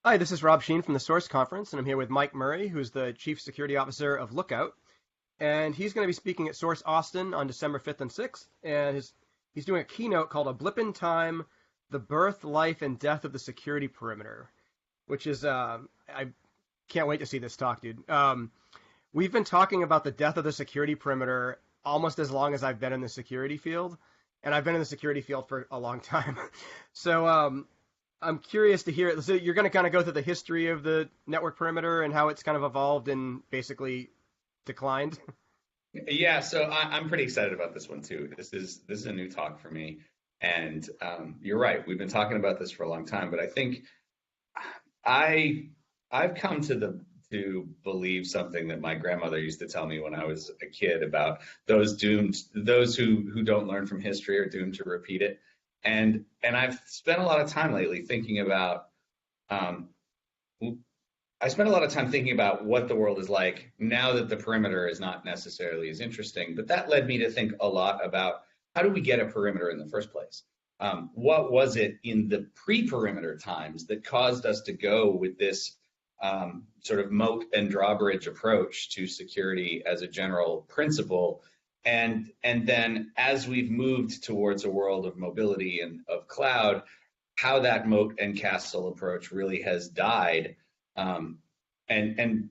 Hi, this is Rob Sheen from the Source Conference, and I'm here with Mike Murray, who's the Chief Security Officer of Lookout. And he's going to be speaking at Source Austin on December 5th and 6th. And he's doing a keynote called A Blip in Time, The Birth, Life, and Death of the Security Perimeter, which is, I can't wait to see this talk, dude. We've been talking about the death of the security perimeter almost as long as I've been in the security field. And I've been in the security field for a long time. So, I'm curious to hear. So you're going to kind of go through the history of the network perimeter and how it's kind of evolved and basically declined. Yeah, so I'm pretty excited about this one too. This is a new talk for me, and you're right. We've been talking about this for a long time, but I think I I've come to believe something that my grandmother used to tell me when I was a kid about those who don't learn from history are doomed to repeat it. And I've spent a lot of time lately thinking about um, I spent a lot of time thinking about what the world is like now that the perimeter is not necessarily as interesting. But that led me to think a lot about how do we get a perimeter in the first place? What was it in the pre-perimeter times that caused us to go with this sort of moat and drawbridge approach to security as a general principle? And then as we've moved towards a world of mobility and of cloud, how that moat and castle approach really has died. um, and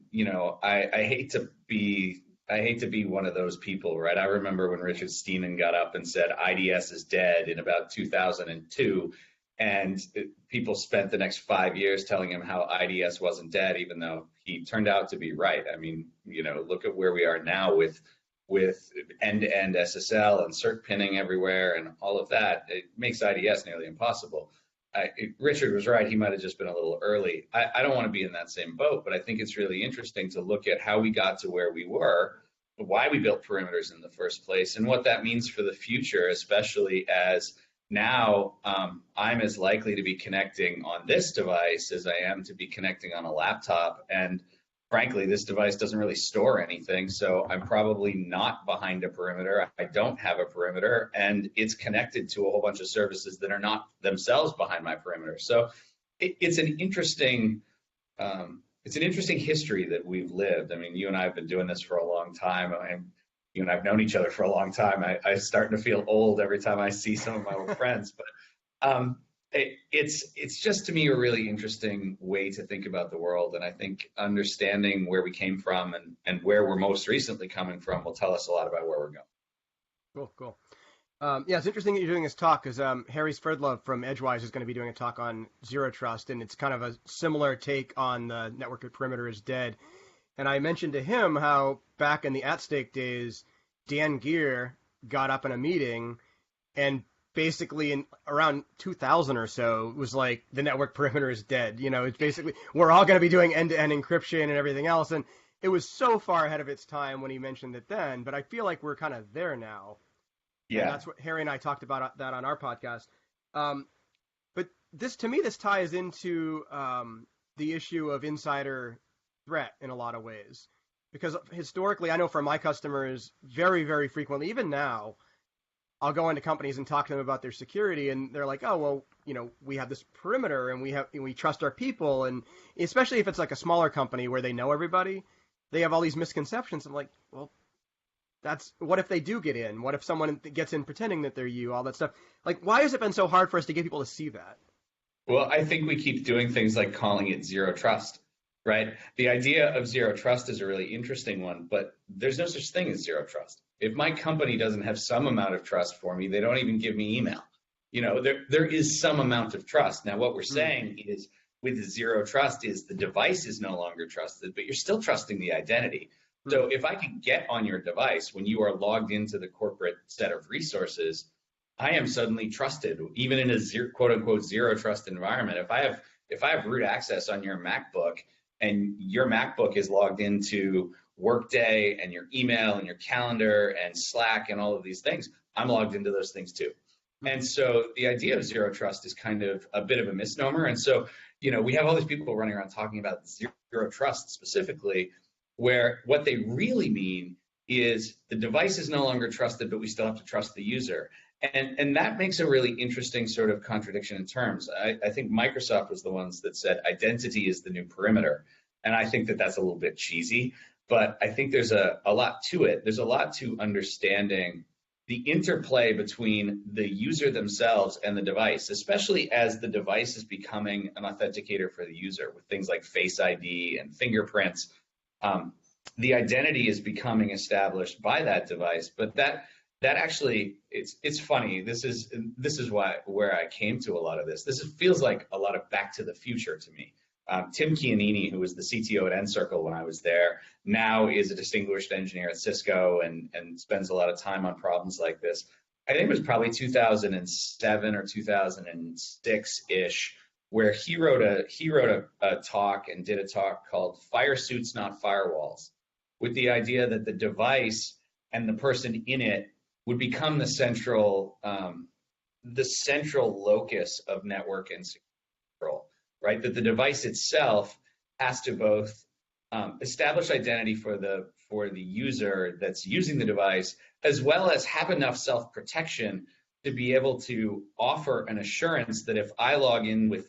I hate to be one of those people, right? I remember when Richard Steenan got up and said IDS is dead in about 2002, and people spent the next 5 years telling him how IDS wasn't dead, even though he turned out to be right. I mean, look at where we are now with end-to-end SSL and cert pinning everywhere and all of that. It makes IDS nearly impossible. Richard was right. He might have just been a little early. I don't want to be in that same boat, but I think it's really interesting to look at how we got to where we were, why we built perimeters in the first place, and what that means for the future, especially as now I'm as likely to be connecting on this device as I am to be connecting on a laptop. And frankly, this device doesn't really store anything, so I'm probably not behind a perimeter. I don't have a perimeter, and it's connected to a whole bunch of services that are not themselves behind my perimeter. So it's an interesting history that we've lived. I mean, you and I have been doing this for a long time, and you and I have known each other for a long time. I'm starting to feel old every time I see some of my old friends, but it's just to me a really interesting way to think about the world, and I think understanding where we came from and where we're most recently coming from will tell us a lot about where we're going. Cool, cool. Yeah, it's interesting that you're doing this talk because Harry Sverdlov from Edgewise is going to be doing a talk on zero trust, and it's kind of a similar take on the network perimeter is dead. And I mentioned to him how back in the at stake days, Dan Gear got up in a meeting and basically in around 2000 or so was like the network perimeter is dead. It's basically we're all going to be doing end-to-end encryption and everything else. And it was so far ahead of its time when he mentioned it then, but I feel like we're kind of there now. And Yeah. that's what Harry and I talked about that on our podcast. Um, but to me, this ties into the issue of insider threat in a lot of ways. Because historically, I know for my customers, very, very frequently, even now, I'll go into companies and talk to them about their security, and they're like, "Oh, well, we have this perimeter, and we trust our people." And especially if it's like a smaller company where they know everybody, they have all these misconceptions. I'm like, well, that's what if they do get in? What if someone gets in pretending that they're you? All that stuff. Like, why has it been so hard for us to get people to see that? Well, I think we keep doing things like calling it zero trust, right? The idea of zero trust is a really interesting one, but there's no such thing as zero trust. If my company doesn't have some amount of trust for me, they don't even give me email. There is some amount of trust. Now, what we're Mm, saying is with zero trust is the device is no longer trusted, but you're still trusting the identity. mm, So if I can get on your device when you are logged into the corporate set of resources, I am suddenly trusted, even in a zero, quote unquote zero trust environment. If I have root access on your MacBook and your MacBook is logged into Workday and your email and your calendar and Slack and all of these things, I'm logged into those things too. mm, And so the idea of zero trust is kind of a bit of a misnomer. And so, we have all these people running around talking about zero trust specifically, where what they really mean is the device is no longer trusted, but we still have to trust the user. And that makes a really interesting sort of contradiction in terms. I think Microsoft was the ones that said identity is the new perimeter. And I think that that's a little bit cheesy, but I think there's a lot to it. There's a lot to understanding the interplay between the user themselves and the device, especially as the device is becoming an authenticator for the user with things like Face ID and fingerprints. The identity is becoming established by that device, but that actually, it's funny. This is where I came to a lot of this. Feels like a lot of Back to the Future to me. Tim Chianini, who was the CTO at Encircle when I was there, now is a distinguished engineer at Cisco and spends a lot of time on problems like this. I think it was probably 2007 or 2006-ish, where he wrote a talk and did a talk called Fire Suits, Not Firewalls, with the idea that the device and the person in it would become the central locus of network and security control, right? That the device itself has to both establish identity for the user that's using the device, as well as have enough self-protection to be able to offer an assurance that if I log in with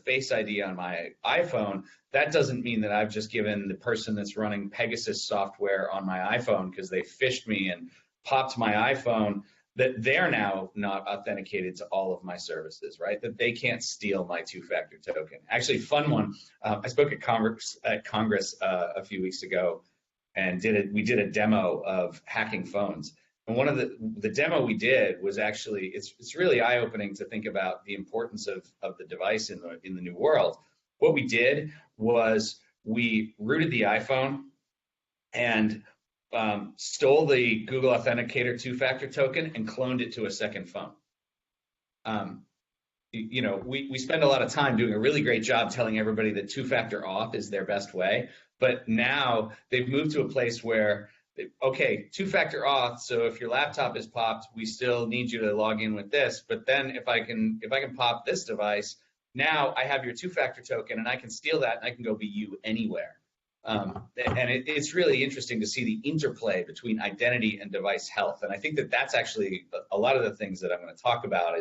Face ID on my iPhone, that doesn't mean that I've just given the person that's running Pegasus software on my iPhone because they phished me and popped my iPhone, that they're now not authenticated to all of my services, right? That they can't steal my two-factor token. Actually, fun one. I spoke at Congress a few weeks ago, and we did a demo of hacking phones. And one of the demo we did was actually, it's really eye-opening to think about the importance of the device in the new world. What we did was we rooted the iPhone and stole the Google Authenticator two-factor token and cloned it to a second phone. We spend a lot of time doing a really great job telling everybody that two-factor auth is their best way, but now they've moved to a place where, okay, two-factor auth, so if your laptop is popped, we still need you to log in with this, but then if I can pop this device, now I have your two-factor token and I can steal that and I can go be you anywhere. And it's really interesting to see the interplay between identity and device health. And I think that that's actually a lot of the things that I'm going to talk about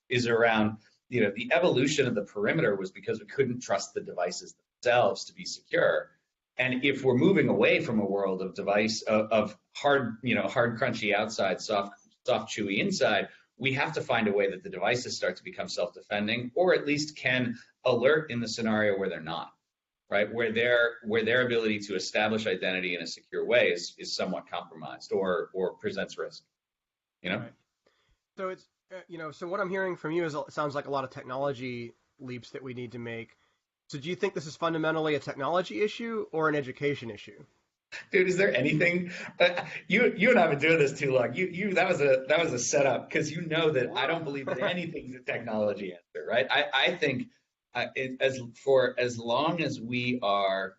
is around, the evolution of the perimeter was because we couldn't trust the devices themselves to be secure. And if we're moving away from a world of device of hard crunchy outside, soft chewy inside, we have to find a way that the devices start to become self-defending, or at least can alert in the scenario where they're not, right? Where their ability to establish identity in a secure way is somewhat compromised or presents risk. Right. So it's so what I'm hearing from you is it sounds like a lot of technology leaps that we need to make. So do you think this is fundamentally a technology issue or an education issue? Dude, is there anything? You and I have been doing this too long. That was a setup, because you know that I don't believe that anything's a technology answer, right? I think as long as we are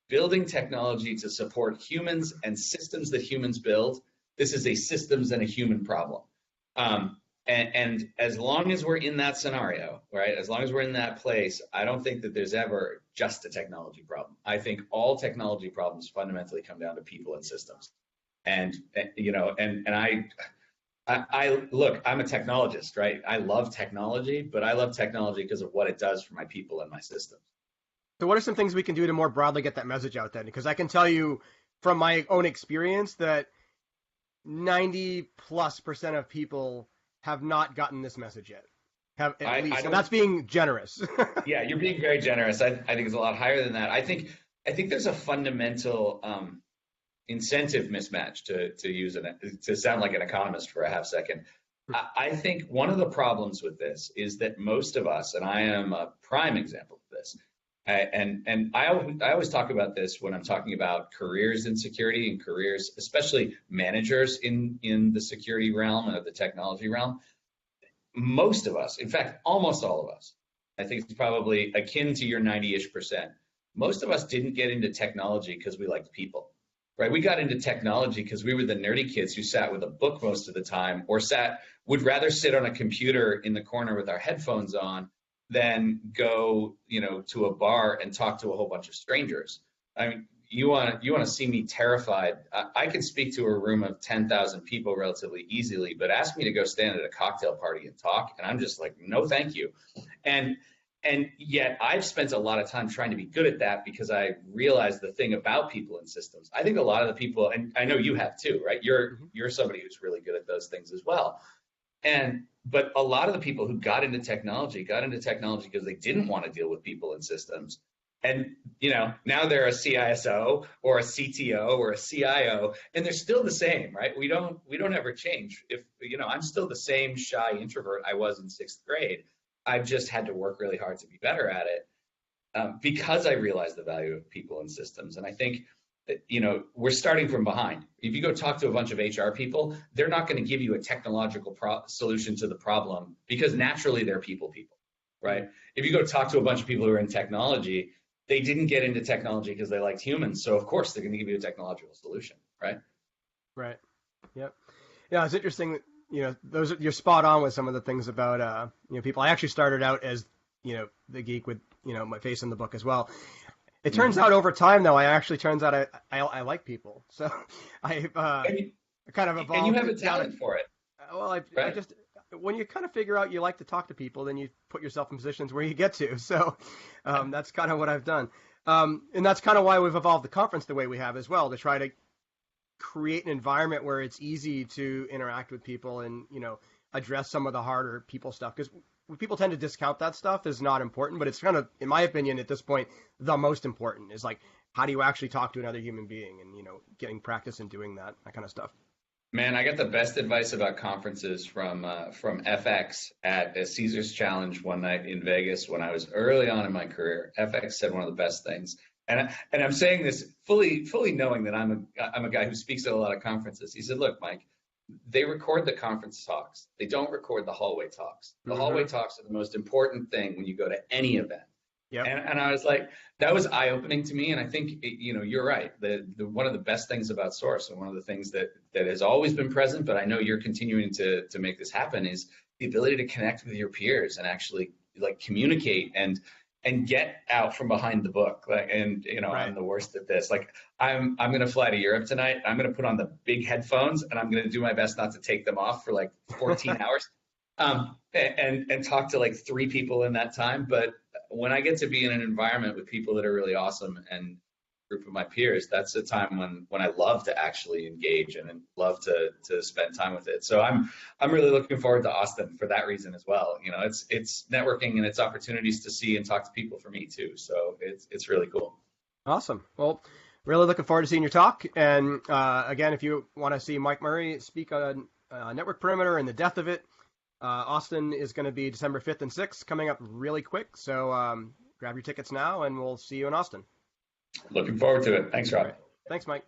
building technology to support humans and systems that humans build, this is a systems and a human problem. And as long as we're in that scenario, right, as long as we're in that place, I don't think that there's ever just a technology problem. I think all technology problems fundamentally come down to people and systems. And I look, I'm a technologist, right? I love technology, but I love technology because of what it does for my people and my systems. So what are some things we can do to more broadly get that message out then? Because I can tell you from my own experience that 90+% of people have not gotten this message yet. And that's being generous. Yeah, you're being very generous. I think it's a lot higher than that. I think there's a fundamental incentive mismatch, to sound like an economist for a half second. I think one of the problems with this is that most of us, and I am a prime example of this, and I always talk about this when I'm talking about careers in security and careers, especially managers in the security realm and of the technology realm. Most of us, in fact, almost all of us, I think it's probably akin to your 90-ish%. Most of us didn't get into technology because we liked people, right? We got into technology because we were the nerdy kids who sat with a book most of the time, or would rather sit on a computer in the corner with our headphones on than go, to a bar and talk to a whole bunch of strangers. I mean, you want to see me terrified. I can speak to a room of 10,000 people relatively easily, but ask me to go stand at a cocktail party and talk, and I'm just like, no, thank you. And yet I've spent a lot of time trying to be good at that because I realized the thing about people and systems. I think a lot of the people, and I know you have too, right? You're somebody who's really good at those things as well. But a lot of the people who got into technology because they didn't want to deal with people and systems. And, now they're a CISO or a CTO or a CIO, and they're still the same, right? We don't ever change. I'm still the same shy introvert I was in 6th grade. I've just had to work really hard to be better at it because I realized the value of people and systems. And I think that, we're starting from behind. If you go talk to a bunch of HR people, they're not going to give you a technological solution to the problem because naturally they're people, right? If you go talk to a bunch of people who are in technology, they didn't get into technology because they liked humans. So of course they're going to give you a technological solution, right? Right. Yep. Yeah, it's interesting that, you're spot on with some of the things about, people. I actually started out as, the geek with, my face in the book as well. It turns out over time, though, I like people. So I've kind of evolved. And you have a talent for it. Well, I just, when you kind of figure out you like to talk to people, then you put yourself in positions where you get to. So that's kind of what I've done. And that's kind of why we've evolved the conference the way we have as well, to try to create an environment where it's easy to interact with people and, address some of the harder people stuff. Because people tend to discount that stuff as not important, but it's kind of, in my opinion, at this point, the most important is like, how do you actually talk to another human being and, getting practice in doing that kind of stuff. Man, I got the best advice about conferences from FX at a Caesars Challenge one night in Vegas when I was early on in my career. FX said one of the best things, and I'm saying this fully knowing that I'm a guy who speaks at a lot of conferences. He said, "Look, Mike, they record the conference talks. They don't record the hallway talks. The hallway talks are the most important thing when you go to any event." Yep. And I was like, that was eye-opening to me. And I think, you're right. The one of the best things about Source, and one of the things that has always been present, but I know you're continuing to make this happen, is the ability to connect with your peers and actually like communicate and get out from behind the book. Right. I'm the worst at this. Like I'm going to fly to Europe tonight. I'm going to put on the big headphones and I'm going to do my best not to take them off for like 14 hours. And talk to like 3 people in that time. But when I get to be in an environment with people that are really awesome and a group of my peers, that's a time when I love to actually engage and love to spend time with it. So I'm really looking forward to Austin for that reason as well. It's networking and it's opportunities to see and talk to people for me too. So it's really cool. Awesome. Well, really looking forward to seeing your talk. And again, if you want to see Mike Murray speak on Network Perimeter and the death of it, Austin is going to be December 5th and 6th, coming up really quick. So grab your tickets now, and we'll see you in Austin. Looking forward to it. Thanks, Rob. Right. Thanks, Mike.